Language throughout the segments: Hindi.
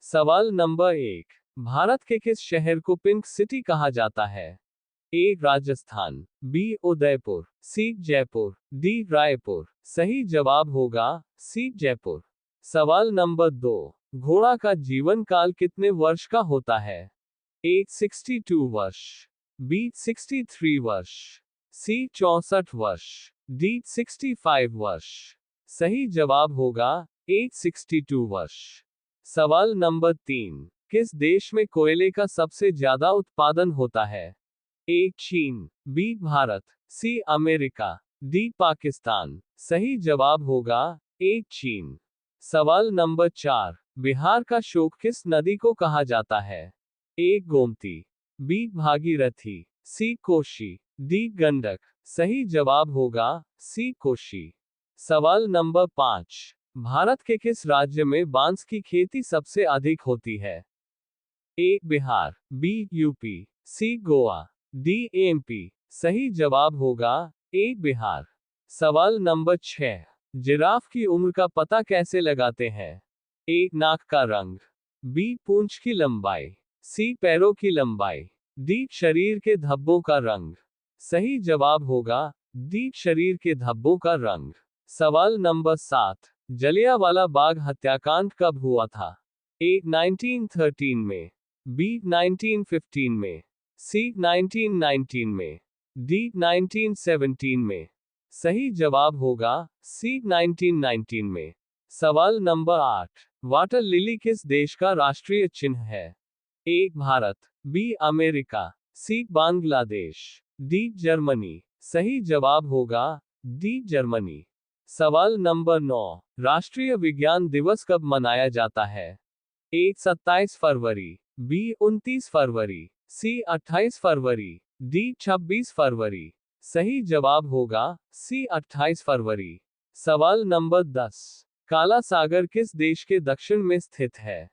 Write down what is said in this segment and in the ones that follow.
सवाल नंबर 1। भारत के किस शहर को पिंक सिटी कहा जाता है? ए राजस्थान, बी उदयपुर, सी जयपुर, डी रायपुर। सही जवाब होगा सी जयपुर। सवाल नंबर 2। घोड़ा का जीवन काल कितने वर्ष का होता है? ए 62 वर्ष, बी 63 वर्ष, सी 64 वर्ष, डी 65 वर्ष। सही जवाब होगा ए 62 वर्ष। सवाल नंबर 3। किस देश में कोयले का सबसे ज्यादा उत्पादन होता है? ए चीन, B Bharat, C America, D Pakistan. सही जवाब होगा ए चीन। सवाल नंबर 4। बिहार का शोक किस नदी को कहा जाता है? ए गोमती, बी भागीरथी, सी कोशी, डी गंडक। सही जवाब होगा सी कोशी। सवाल नंबर 5। भारत के किस राज्य में बांस की खेती सबसे अधिक होती है? ए बिहार, बी यूपी, सी गोवा, डी एमपी। सही जवाब होगा ए बिहार। सवाल नंबर 6। जिराफ की उम्र का पता कैसे लगाते हैं? ए नाक का रंग, बी पूंछ की लंबाई, सी पैरों की लंबाई, डी शरीर के धब्बों का रंग। सही जवाब होगा डी शरीर के धब्बों का रंग। सवाल नंबर 7। जलियांवाला बाग हत्याकांड कब हुआ था? ए 1913 में, बी 1915 में, सी 1919 में, डी 1917 में। सही जवाब होगा सी 1919 में। सवाल नंबर 8। वाटर लिली किस देश का राष्ट्रीय चिन्ह है? ए भारत, बी अमेरिका, सी बांग्लादेश, डी जर्मनी। सही जवाब होगा डी जर्मनी। सवाल नंबर 9। राष्ट्रीय विज्ञान दिवस कब मनाया जाता है? ए 27 फरवरी, बी 29 फरवरी, सी 28 फरवरी, डी 26 फरवरी। सही जवाब होगा सी 28 फरवरी। सवाल नंबर 10। काला सागर किस देश के दक्षिण में स्थित है?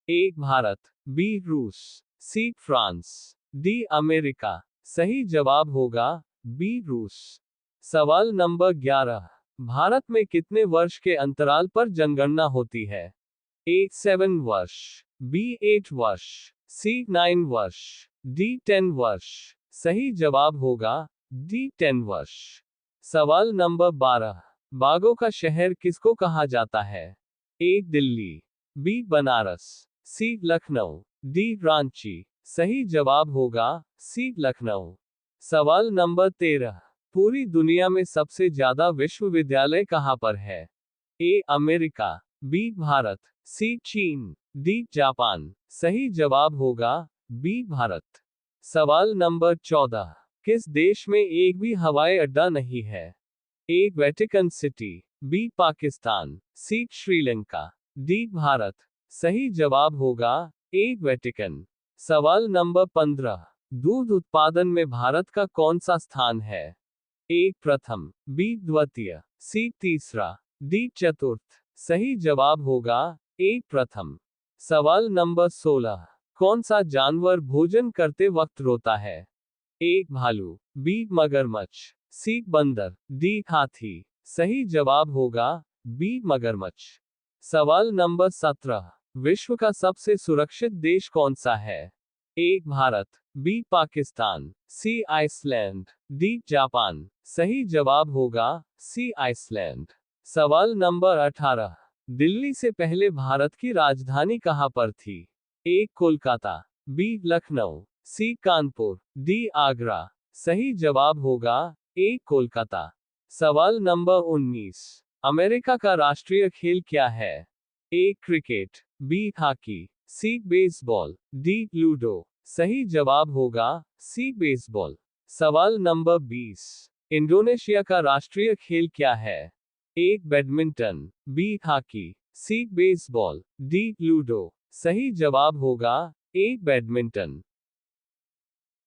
ए भारत, बी रूस, सी फ्रांस, डी अमेरिका। सही जवाब होगा बी रूस। सवाल नंबर 11। भारत में कितने वर्ष के अंतराल पर जनगणना होती है? ए 7 वर्ष, बी 8 वर्ष, सी 9 वर्ष, डी 10 वर्ष। सही जवाब होगा डी 10 वर्ष। सवाल नंबर 12। बागों का शहर किसको कहा जाता है? ए दिल्ली, बी बनारस, सी लखनऊ, डी रांची। सही जवाब होगा सी लखनऊ। सवाल नंबर 13। पूरी दुनिया में सबसे ज्यादा विश्वविद्यालय कहाँ पर है? ए अमेरिका, बी भारत, सी चीन, डी जापान। सही जवाब होगा बी भारत। सवाल नंबर 14। किस देश में एक भी हवाई अड्डा नहीं है? ए वेटिकन सिटी, बी पाकिस्तान, सी श्रीलंका, डी भारत। सही जवाब होगा ए वेटिकन। सवाल नंबर 15। दूध उत्पादन में भारत का कौन सा स्थान है? ए प्रथम, बी द्वितीय, सी तीसरा, डी चतुर्थ। सही जवाब होगा ए प्रथम। सवाल नंबर 16। कौन सा जानवर भोजन करते वक्त रोता है? ए भालू, बी मगरमच्छ, सी बंदर, डी हाथी। सही जवाब होगा बी मगरमच्छ। सवाल नंबर 17। विश्व का सबसे सुरक्षित देश कौन सा है? ए भारत, बी पाकिस्तान, सी आइसलैंड, डी जापान। सही जवाब होगा सी आइसलैंड। सवाल नंबर 18। दिल्ली से पहले भारत की राजधानी कहां पर थी? ए कोलकाता, बी लखनऊ, सी कानपुर, डी आगरा। सही जवाब होगा ए कोलकाता। सवाल नंबर 19। अमेरिका का राष्ट्रीय खेल क्या है? ए क्रिकेट, बी हॉकी, सी बेसबॉल, डी लूडो। सही जवाब होगा सी बेसबॉल। सवाल नंबर 20। इंडोनेशिया का राष्ट्रीय खेल क्या है? A badminton, B hockey, C baseball, D ludo. सही जवाब होगा ए बैडमिंटन।